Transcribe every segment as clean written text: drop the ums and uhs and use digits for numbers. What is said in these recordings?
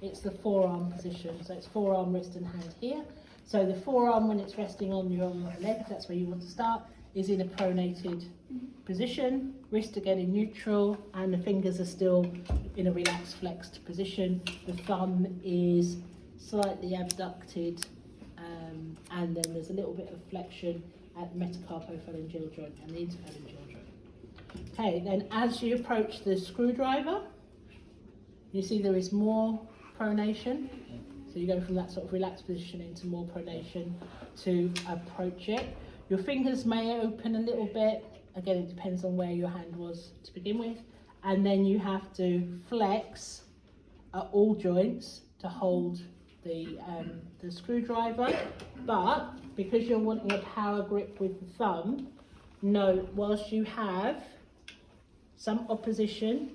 it's the forearm position. So it's forearm, wrist and hand here. So the forearm, when it's resting on your leg, that's where you want to start, is in a pronated position. Wrist again in neutral, and the fingers are still in a relaxed, flexed position. The thumb is slightly abducted, and then there's a little bit of flexion at the metacarpophalangeal joint and the interphalangeal joint. Okay, then as you approach the screwdriver, you see there is more pronation. So you go from that sort of relaxed position into more pronation to approach it. Your fingers may open a little bit. Again, it depends on where your hand was to begin with. And then you have to flex at all joints to hold the screwdriver. But because you're wanting a power grip with the thumb, note whilst you have some opposition,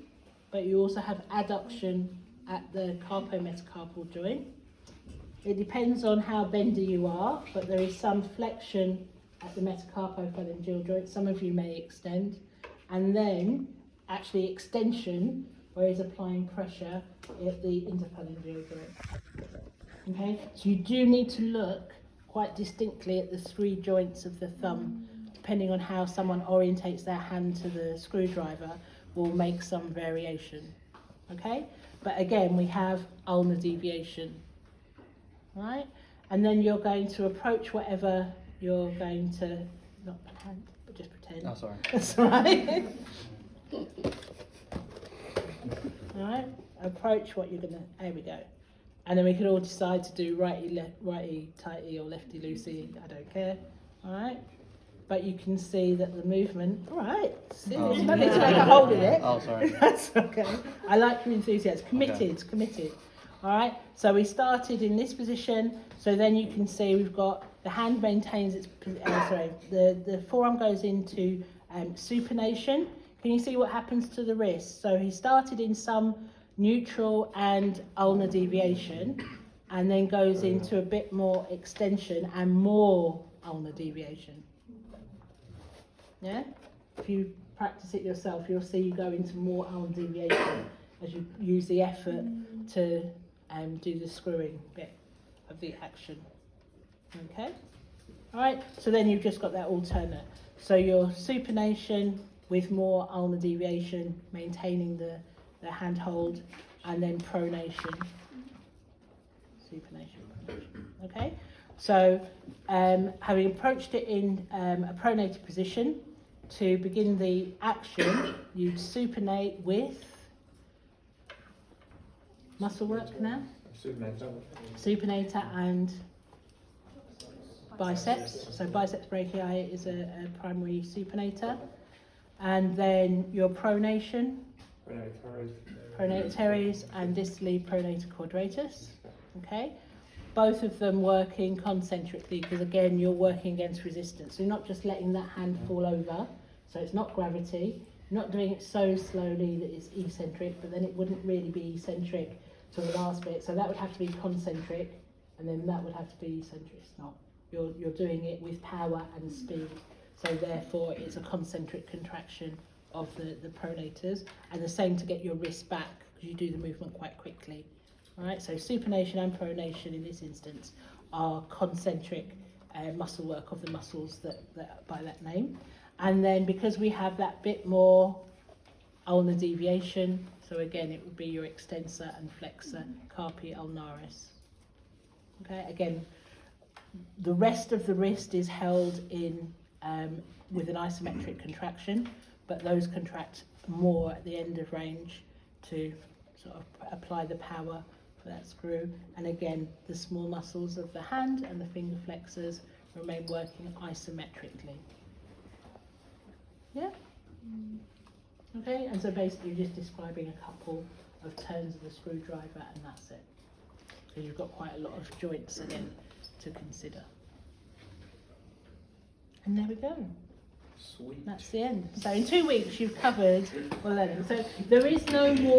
but you also have adduction at the carpometacarpal joint. It depends on how bendy you are, but there is some flexion at the metacarpophalangeal joint. Some of you may extend, and then actually extension, where it's applying pressure at the interphalangeal joint. Okay, so you do need to look quite distinctly at the three joints of the thumb. Depending on how someone orientates their hand to the screwdriver will make some variation. Okay, but again we have ulnar deviation, right? And then you're going to approach whatever you're going to, not hand, but just pretend. Oh, sorry. That's all right. All right, approach what you're gonna, there we go. And then we can all decide to do righty tighty or lefty loosey, I don't care. All right, but you can see that the movement, all right, see, Oh. there's no need to make a hold of it. Oh, sorry. That's okay. I like your enthusiasm, committed, Okay. committed. All right, so we started in this position, so then you can see we've got the hand maintains its, the forearm goes into supination. Can you see what happens to the wrist? So he started in some neutral and ulnar deviation, and then goes into a bit more extension and more ulnar deviation. Yeah? If you practice it yourself, you'll see you go into more ulnar deviation as you use the effort to do the screwing bit of the action. Okay? All right, so then you've just got that alternate. So your supination with more ulnar deviation, maintaining the hand hold, and then pronation. Supination, pronation. Okay? So having approached it in a pronated position, to begin the action, you'd supinate with muscle work now. Supinator and biceps. So biceps brachii is a primary supinator. And then your pronation, pronator teres and distally pronator quadratus. Okay, both of them working concentrically, because again you're working against resistance. So you're not just letting that hand fall over, so it's not gravity. You're not doing it so slowly that it's eccentric, but then it wouldn't really be eccentric to the last bit. So that would have to be concentric, and then that would have to be eccentric. It's not. You're doing it with power and speed. So therefore it's a concentric contraction of the pronators, and the same to get your wrist back, because you do the movement quite quickly. All right, so supination and pronation in this instance are concentric muscle work of the muscles that by that name. And then because we have that bit more ulnar deviation, so again it would be your extensor and flexor carpi ulnaris. Okay, again the rest of the wrist is held in with an isometric contraction, but those contract more at the end of range to sort of apply the power for that screw. And again, the small muscles of the hand and the finger flexors remain working isometrically. Yeah? Okay, and so basically you're just describing a couple of turns of the screwdriver, and that's it. So you've got quite a lot of joints again to consider. And there we go. Sweet. That's the end. So in 2 weeks you've covered 11. So there is no more